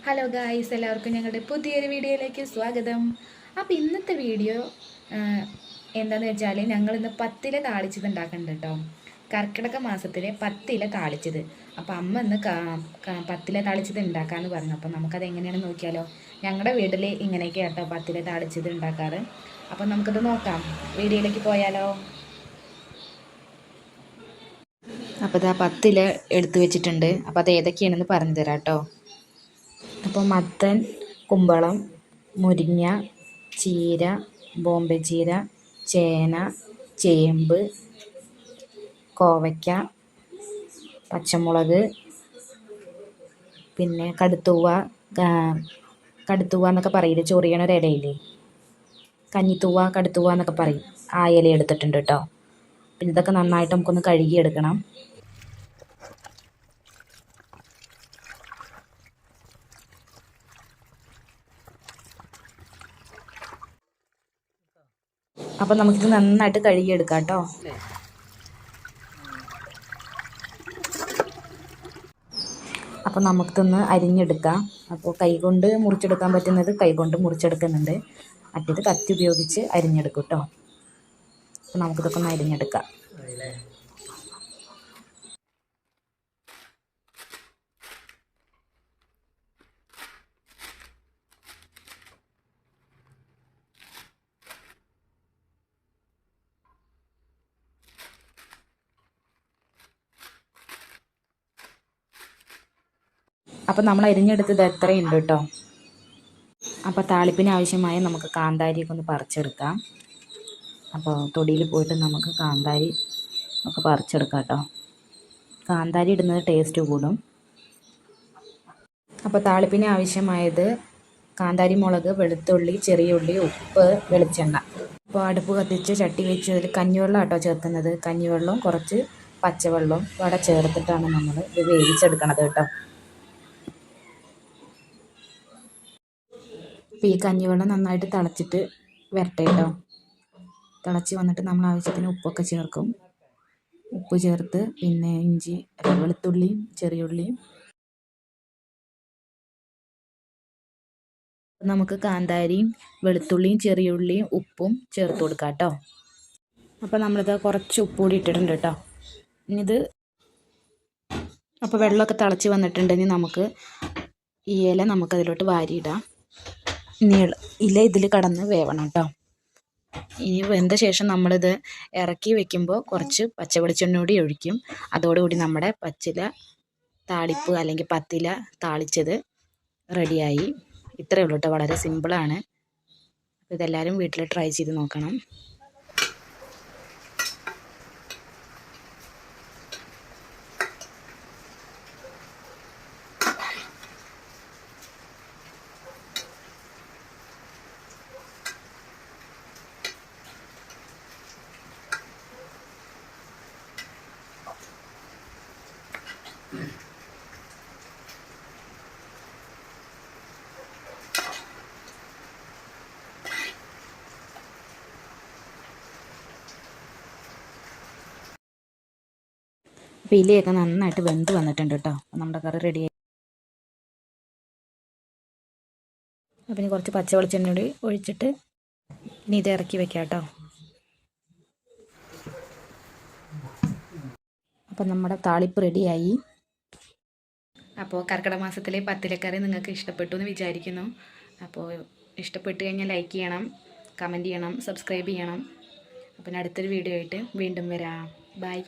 Hello guys, എല്ലാവർക്കും ഞങ്ങളുടെ പുതിയൊരു വീഡിയോയിലേക്ക് സ്വാഗതം. അപ്പോൾ ഇന്നത്തെ വീഡിയോ എന്താണെന്ന് വെച്ചാൽ ഞങ്ങളിന്ന് പത്തില താളിച്ചത് ഉണ്ടാക്കുന്നുണ്ട് കേട്ടോ. കർക്കിടക മാസത്തിലെ പത്തില താളിച്ചത്. അപ്പോൾ അമ്മ ഇന്ന് പത്തില താളിച്ചത് ഉണ്ടാക്കാമെന്ന് പറഞ്ഞു. അപ്പോൾ നമുക്കത് എങ്ങനെയാണെന്ന് നോക്കിയാലോ. ഞങ്ങളുടെ വീട്ടിൽ ഇങ്ങനെയൊക്കെ കേട്ടോ പത്തില താളിച്ചത് ഉണ്ടാക്കാറ്. അപ്പോൾ നമുക്കത് നോക്കാം. വീഡിയോയിലേക്ക് പോയാലോ. അപ്പോൾ ഇതാ പത്തില എടുത്തു വെച്ചിട്ടുണ്ട്. അപ്പോൾ അത് ഏതൊക്കെയാണെന്ന് പറഞ്ഞു തരാം കേട്ടോ. അപ്പോൾ മത്തൻ, കുമ്പളം, മുരിങ്ങ, ചീര, ബോംബെ ചീര, ചേന, ചേമ്പ്, കോവയ്ക്ക, പച്ചമുളക്, പിന്നെ കടുത്തൂവ. കടുത്തൂവ എന്നൊക്കെ പറയില്ലേ, ചൊറിയണ ഒരു ഇലയില്ലേ, കഞ്ഞിത്തൂവ, കടുത്തൂവ എന്നൊക്കെ പറയും. ആ ഇല എടുത്തിട്ടുണ്ട് കേട്ടോ. പിന്നെ ഇതൊക്കെ നന്നായിട്ട് നമുക്കൊന്ന് കഴുകിയെടുക്കണം. അപ്പോൾ നമുക്കിത് നന്നായിട്ട് കഴുകിയെടുക്കാം കേട്ടോ. അപ്പോൾ നമുക്കിതൊന്ന് അരിഞ്ഞെടുക്കാം. അപ്പോൾ കൈകൊണ്ട് മുറിച്ചെടുക്കാൻ പറ്റുന്നത് കൈകൊണ്ട് മുറിച്ചെടുക്കുന്നുണ്ട്. മറ്റേത് കത്തി ഉപയോഗിച്ച് അരിഞ്ഞെടുക്കും കേട്ടോ. അപ്പോൾ നമുക്കിതൊക്കെ ഒന്ന് അരിഞ്ഞെടുക്കാം. അപ്പോൾ നമ്മൾ അരിഞ്ഞെടുത്തത് എത്രയുണ്ട് കേട്ടോ. അപ്പോൾ താളിപ്പിന് ആവശ്യമായ നമുക്ക് കാന്താരിയൊക്കെ ഒന്ന് പറിച്ചെടുക്കാം. അപ്പോൾ തൊടിയിൽ പോയിട്ട് നമുക്ക് കാന്താരി ഒക്കെ പറിച്ചെടുക്കാം കേട്ടോ. കാന്താരി ഇടുന്നത് ടേസ്റ്റ് കൂടും. അപ്പോൾ താളിപ്പിന് ആവശ്യമായത് കാന്താരി മുളക്, വെളുത്തുള്ളി, ചെറിയ ഉള്ളി, ഉപ്പ്, വെളിച്ചെണ്ണ. അപ്പോൾ അടുപ്പ് കത്തിച്ച് ചട്ടി വെച്ച് അതിൽ കഞ്ഞിവെള്ളം കേട്ടോ ചേർക്കുന്നത്. കഞ്ഞിവെള്ളവും കുറച്ച് പച്ചവെള്ളവും ഇവിടെ ചേർത്തിട്ടാണ് നമ്മൾ ഇത് വേവിച്ചെടുക്കണത് കേട്ടോ. അപ്പോൾ ഈ കഞ്ഞിവെള്ളം നന്നായിട്ട് തിളച്ചിട്ട് വരട്ടെ കേട്ടോ. തിളച്ച് വന്നിട്ട് നമ്മൾ ആവശ്യത്തിന് ഉപ്പൊക്കെ ചേർക്കും. ഉപ്പ് ചേർത്ത് പിന്നെ ഇഞ്ചി, വെളുത്തുള്ളിയും ചെറിയുള്ളിയും നമുക്ക് കാന്താരിയും വെളുത്തുള്ളിയും ചെറിയുള്ളിയും ഉപ്പും ചേർത്ത് കൊടുക്കാം കേട്ടോ. അപ്പോൾ നമ്മളിത് കുറച്ച് ഉപ്പ് കൂടി ഇട്ടിട്ടുണ്ട് കേട്ടോ. ഇനിയിത് അപ്പോൾ വെള്ളമൊക്കെ തിളച്ച് വന്നിട്ടുണ്ടെങ്കിൽ നമുക്ക് ഈ ഇല നമുക്കതിലോട്ട് വാരിയിടാം. ഇല ഇതിൽ കടന്ന് വേവണം കേട്ടോ. ഇനി വെന്ത ശേഷം നമ്മളിത് ഇറക്കി വെക്കുമ്പോൾ കുറച്ച് പച്ച വെളിച്ചെണ്ണ കൂടി ഒഴിക്കും. അതോടുകൂടി നമ്മുടെ പച്ചില താളിപ്പ് അല്ലെങ്കിൽ പത്തില താളിച്ചത് റെഡിയായി. ഇത്രയേ ഉള്ളൂ കേട്ടോ. വളരെ സിമ്പിളാണ്. അപ്പോൾ ഇതെല്ലാവരും വീട്ടിൽ ട്രൈ ചെയ്ത് നോക്കണം. അപ്പോൾ ഇലയൊക്കെ നന്നായിട്ട് വെന്ത് വന്നിട്ടുണ്ട് കേട്ടോ. നമ്മുടെ കറി റെഡിയായി. അപ്പം ഇനി കുറച്ച് പച്ച വെളിച്ചെണ്ണ കൂടി ഒഴിച്ചിട്ട് ഇനി ഇത് ഇറക്കി വെക്കാം കേട്ടോ. അപ്പം നമ്മുടെ താളിപ്പ് റെഡിയായി. അപ്പോൾ കർക്കിടക മാസത്തിലെ പത്തിലക്കറി നിങ്ങൾക്ക് ഇഷ്ടപ്പെട്ടു എന്ന് വിചാരിക്കുന്നു. അപ്പോൾ ഇഷ്ടപ്പെട്ട് കഴിഞ്ഞാൽ ലൈക്ക് ചെയ്യണം, കമൻറ്റ് ചെയ്യണം, സബ്സ്ക്രൈബ് ചെയ്യണം. അപ്പം അടുത്തൊരു വീഡിയോ ആയിട്ട് വീണ്ടും വരാം. ബൈ.